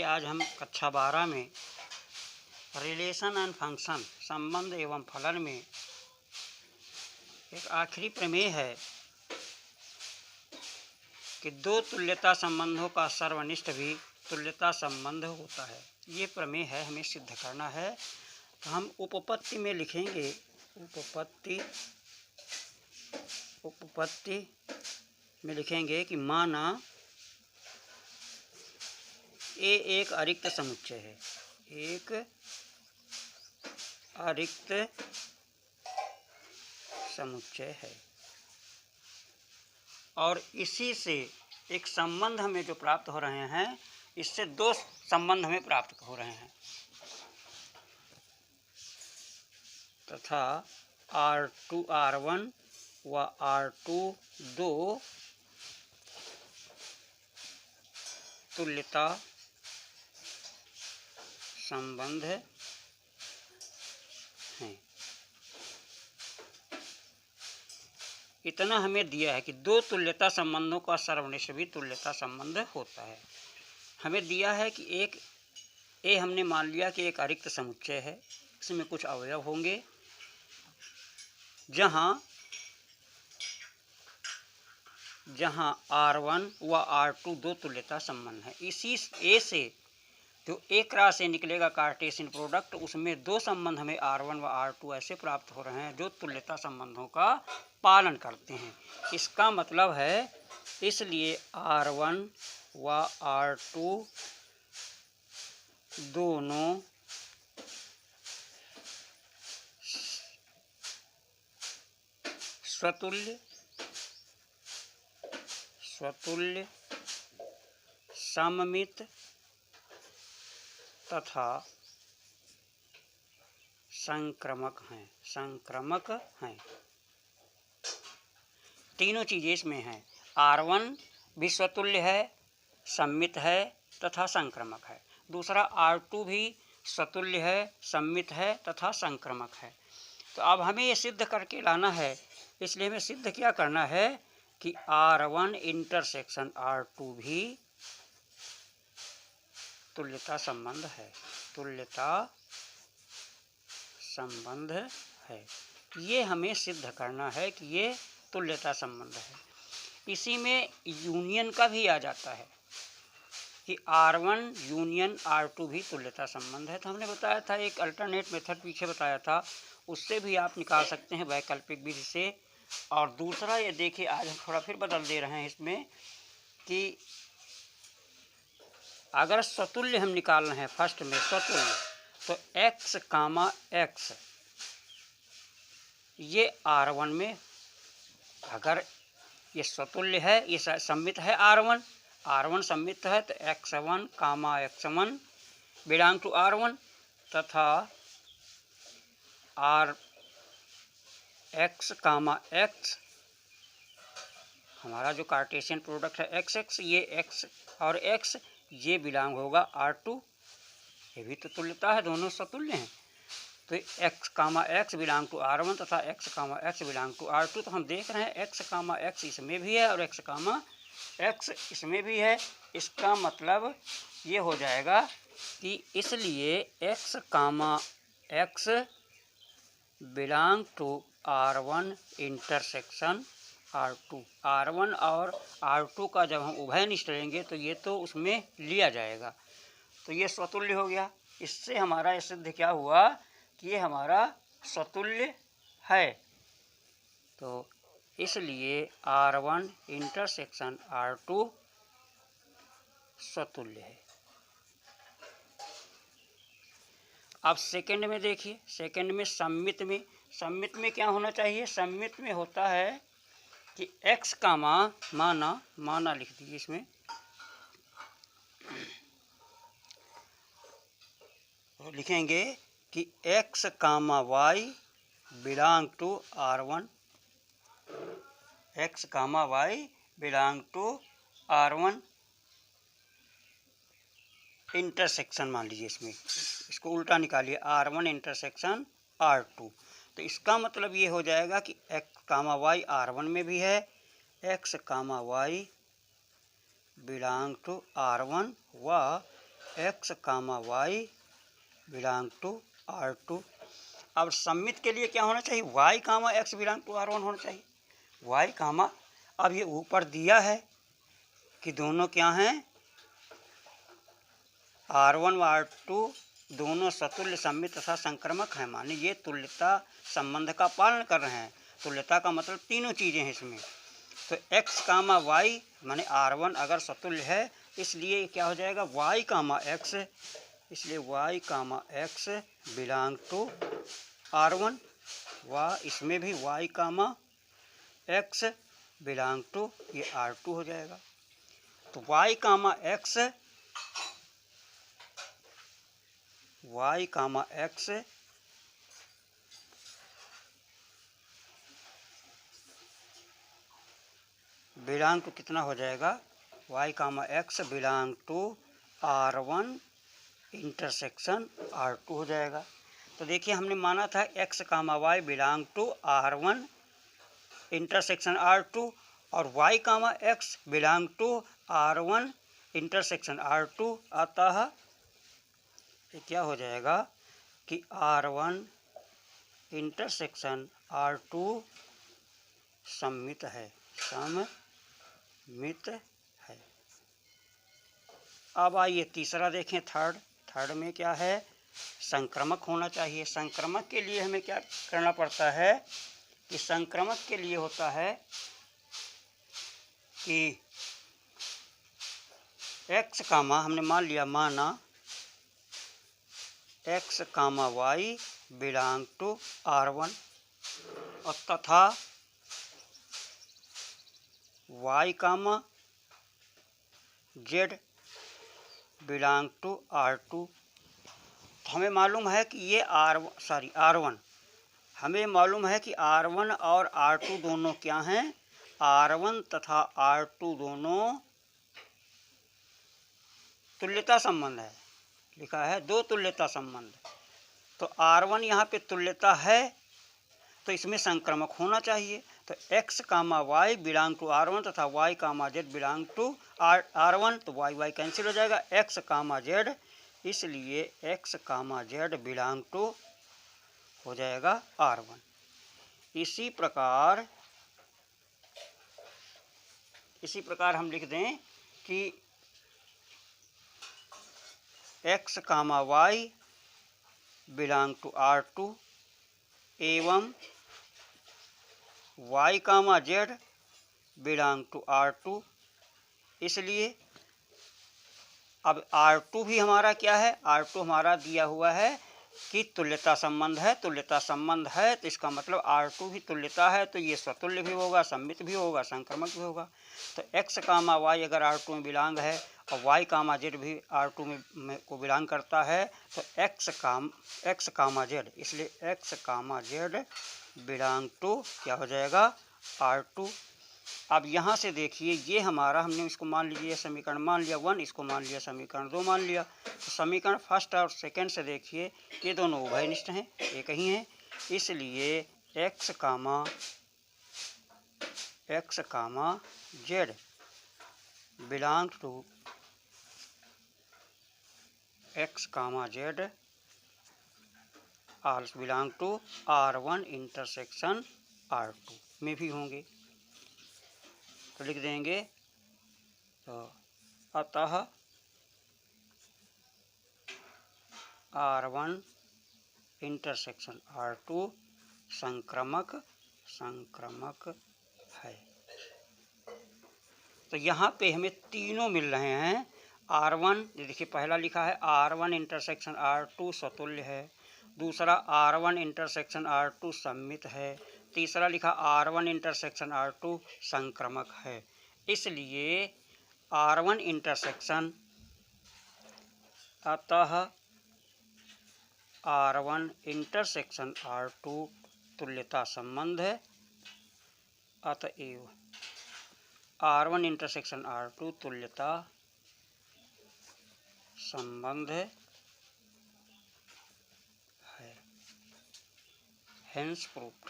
आज हम कक्षा 12 में रिलेशन एंड फंक्शन संबंध एवं फलन में एक आखिरी प्रमेय है कि दो तुल्यता संबंधों का सर्वनिष्ठ भी तुल्यता संबंध होता है। ये प्रमेय है, हमें सिद्ध करना है। तो हम उपपत्ति में लिखेंगे, उपपत्ति में लिखेंगे कि माना ए एक अरिक्त समुच्चय है, एक अरिक्त समुच्चय है और इसी से एक संबंध हमें जो प्राप्त हो रहे हैं, इससे दो संबंध हमें प्राप्त हो रहे हैं तथा R2 R1 व R2 दो तुल्यता संबंध हैं। इतना हमें दिया है कि दो तुल्यता संबंधों का सर्वनिष्ठ भी तुल्यता संबंध होता है। हमें दिया है कि एक ए हमने मान लिया कि एक अरिक्त समुच्चय है, इसमें कुछ अवयव होंगे जहाँ R1 व R2 दो तुल्यता संबंध है। इसी ए से जो एक राशि से निकलेगा कार्टेशियन प्रोडक्ट, उसमें दो संबंध हमें R1 व R2 ऐसे प्राप्त हो रहे हैं जो तुल्यता संबंधों का पालन करते हैं। इसका मतलब है, इसलिए R1 व R2 दोनों स्वतुल्य सममित तथा संक्रमक हैं। तीनों चीज़ें इसमें हैं। R1 भी स्वतुल्य है, सममित है तथा संक्रमक है। दूसरा R2 भी स्वतुल्य है, सममित है तथा संक्रमक है। तो अब हमें ये सिद्ध करके लाना है, इसलिए हमें सिद्ध क्या करना है कि R1 इंटरसेक्शन R2 भी तुल्यता संबंध है, ये हमें सिद्ध करना है कि ये तुल्यता संबंध है। इसी में यूनियन का भी आ जाता है कि R1 यूनियन R2 भी तुल्यता संबंध है। तो हमने बताया था, एक अल्टरनेट मेथड पीछे बताया था, उससे भी आप निकाल सकते हैं वैकल्पिक विधि से। और दूसरा ये देखिए, आज हम थोड़ा फिर बदल दे रहे हैं इसमें कि अगर स्वतुल्य हम निकाल रहे हैं, फर्स्ट में स्वतुल्य, तो x कामा x ये R1 में, अगर ये स्वतुल्य है, ये सम्मित है R1 सम्मित है, तो x1 comma x1 belong to R1 तथा x कामा x हमारा जो कार्टेशियन प्रोडक्ट है x ये x और x ये बिलोंग होगा R2। ये भी तो तुल्यता है, दोनों स्वतुल्य हैं। तो x comma x belong to R1 तथा x comma x belong to R2। तो हम देख रहे हैं x कामा x इसमें भी है और x कामा x इसमें भी है। इसका मतलब ये हो जाएगा कि इसलिए x comma x belong to R1 intersection R2। R1 और R2 का जब हम उभयनिष्ठ लेंगे तो ये तो उसमें लिया जाएगा, तो ये स्वतुल्य हो गया। इससे हमारा ये सिद्ध क्या हुआ कि ये हमारा स्वतुल्य है। तो इसलिए R1 इंटरसेक्शन R2 स्वतुल्य है। अब सेकंड में देखिए, सेकंड में सम्मित में क्या होना चाहिए? सम्मित में होता है कि x कामा माना लिख दीजिए इसमें, तो लिखेंगे कि x comma y belong to R1, x comma y belong to R1 intersection, मान लीजिए इसमें, इसको उल्टा निकालिए, R1 इंटरसेक्शन R2। तो इसका मतलब ये हो जाएगा कि x कामा y R1 में भी है, x comma y belong to R1 व x comma y belong to R2। अब सममित के लिए क्या होना चाहिए, y comma x belong to R1 होना चाहिए। y कामा, अब ये ऊपर दिया है कि दोनों क्या हैं, R1 व R2 दोनों सतुल्य सममित तथा संक्रमक हैं, माने ये तुल्यता संबंध का पालन कर रहे हैं। तुल्यता का मतलब तीनों चीज़ें हैं इसमें। तो x कामा वाई माने R1 अगर सतुल्य है, इसलिए क्या हो जाएगा y कामा x, इसलिए y comma x belong to R1 व इसमें भी y comma x belong to ये R2 हो जाएगा। तो y comma x belong to कितना हो जाएगा, y comma x belong to R1 intersection R2 हो जाएगा। तो देखिए हमने माना था x comma y belong to R1 intersection R2 और y comma x belong to R1 intersection R2, अतः ये क्या हो जाएगा कि R1 इंटरसेक्शन R2 सममित है, सममित है। अब आइए तीसरा देखें, थर्ड में क्या है, संक्रमक होना चाहिए। संक्रमक के लिए हमें क्या करना पड़ता है कि संक्रमक के लिए होता है कि x कामा, हमने मान लिया, माना x comma y belong to R1 और तथा y comma z belong to R2। तो हमें मालूम है कि ये R1, हमें मालूम है कि R1 और R2 दोनों क्या हैं, R1 तथा R2 दोनों तुल्यता संबंध है, लिखा है दो तुल्यता संबंध। तो R1 यहाँ पे तुल्यता है तो इसमें संक्रमक होना चाहिए। तो x comma y belong to R1 तथा y comma z belong to R1, तो y कैंसिल हो जाएगा, x कामा z, इसलिए x comma z belong to हो जाएगा R1। इसी प्रकार हम लिख दें कि x comma y belong to R2 एवं y comma z belong to R2, इसलिए अब R2 भी हमारा क्या है, R2 हमारा दिया हुआ है कि तुल्यता संबंध है, तुल्यता संबंध है तो इसका मतलब R2 भी तुल्यता है, तो ये स्वतुल्य भी होगा, सममित भी होगा, संक्रमक भी होगा। तो x कामा y अगर R2 में बिलोंग है और y कामा z भी R2 में को बिलोंग करता है, तो x कामा z, इसलिए x comma z belong to क्या हो जाएगा, R2। अब यहाँ से देखिए ये हमारा, हमने इसको मान लीजिए समीकरण मान लिया 1, इसको मान लिया समीकरण 2 मान लिया। तो समीकरण फर्स्ट और सेकंड से देखिए ये दोनों उभयनिष्ठ हैं, एक ही हैं, इसलिए x comma z belong to x comma z also belong to R1 intersection R2 में भी होंगे। तो लिख देंगे, तो अतः R1 इंटरसेक्शन R2 संक्रमक है। तो यहाँ पे हमें तीनों मिल रहे हैं। R1 देखिए पहला लिखा है R1 इंटरसेक्शन R2 स्वतुल्य है, दूसरा R1 इंटरसेक्शन R2 सममित है, तीसरा लिखा R1 इंटरसेक्शन R2 संक्रमक है। इसलिए R1 इंटरसेक्शन, अतः R1 इंटरसेक्शन R2 तुल्यता संबंध है, अतएव R1 इंटरसेक्शन R2 तुल्यता संबंध है। Hence proved.